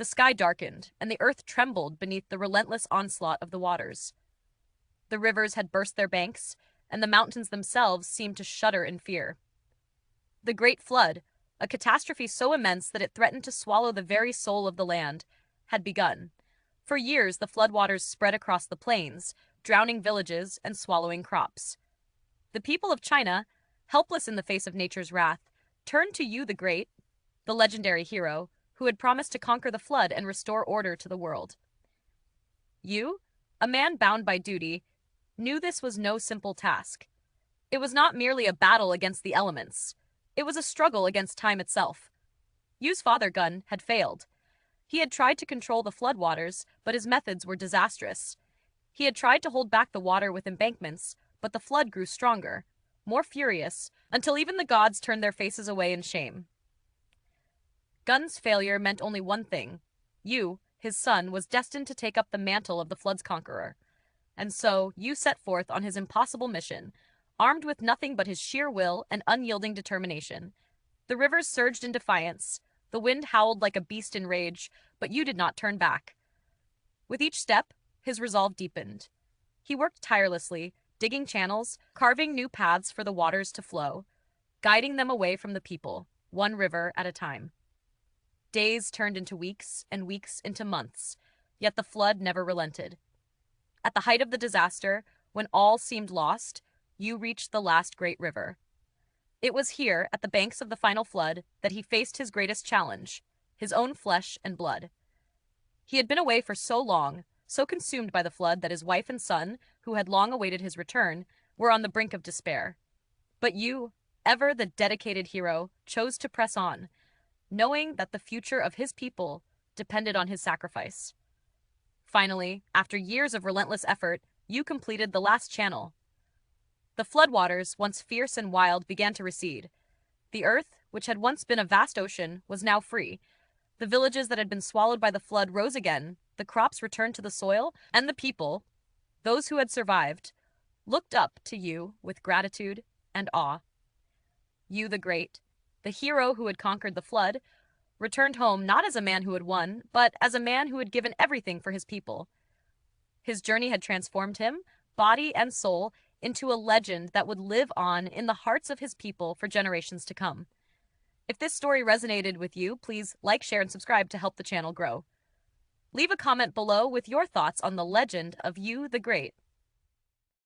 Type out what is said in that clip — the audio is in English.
The sky darkened, and the earth trembled beneath the relentless onslaught of the waters. The rivers had burst their banks, and the mountains themselves seemed to shudder in fear. The Great Flood, a catastrophe so immense that it threatened to swallow the very soul of the land, had begun. For years, the floodwaters spread across the plains, drowning villages and swallowing crops. The people of China, helpless in the face of nature's wrath, turned to you, the Great, the legendary hero, who had promised to conquer the flood and restore order to the world. You, a man bound by duty, knew this was no simple task. It was not merely a battle against the elements. It was a struggle against time itself. Yu's father Gun had failed. He had tried to control the floodwaters, but his methods were disastrous. He had tried to hold back the water with embankments, but the flood grew stronger, more furious, until even the gods turned their faces away in shame. Gun's failure meant only one thing. Yu, his son, was destined to take up the mantle of the flood's conqueror. And so, Yu set forth on his impossible mission, armed with nothing but his sheer will and unyielding determination. The rivers surged in defiance, the wind howled like a beast in rage, but Yu did not turn back. With each step, his resolve deepened. He worked tirelessly, digging channels, carving new paths for the waters to flow, guiding them away from the people, one river at a time. Days turned into weeks, and weeks into months, yet the flood never relented. At the height of the disaster, when all seemed lost, Yu reached the last great river. It was here, at the banks of the final flood, that he faced his greatest challenge, his own flesh and blood. He had been away for so long, so consumed by the flood that his wife and son, who had long awaited his return, were on the brink of despair. But Yu, ever the dedicated hero, chose to press on, knowing that the future of his people depended on his sacrifice. Finally, after years of relentless effort, Yu completed the last channel. The floodwaters, once fierce and wild, began to recede. The earth, which had once been a vast ocean, was now free. The villages that had been swallowed by the flood rose again, the crops returned to the soil, and the people, those who had survived, looked up to Yu with gratitude and awe. Yu the Great, the hero who had conquered the flood, returned home not as a man who had won, but as a man who had given everything for his people. His journey had transformed him, body and soul, into a legend that would live on in the hearts of his people for generations to come. If this story resonated with you, please like, share, and subscribe to help the channel grow. Leave a comment below with your thoughts on the legend of Yu the Great.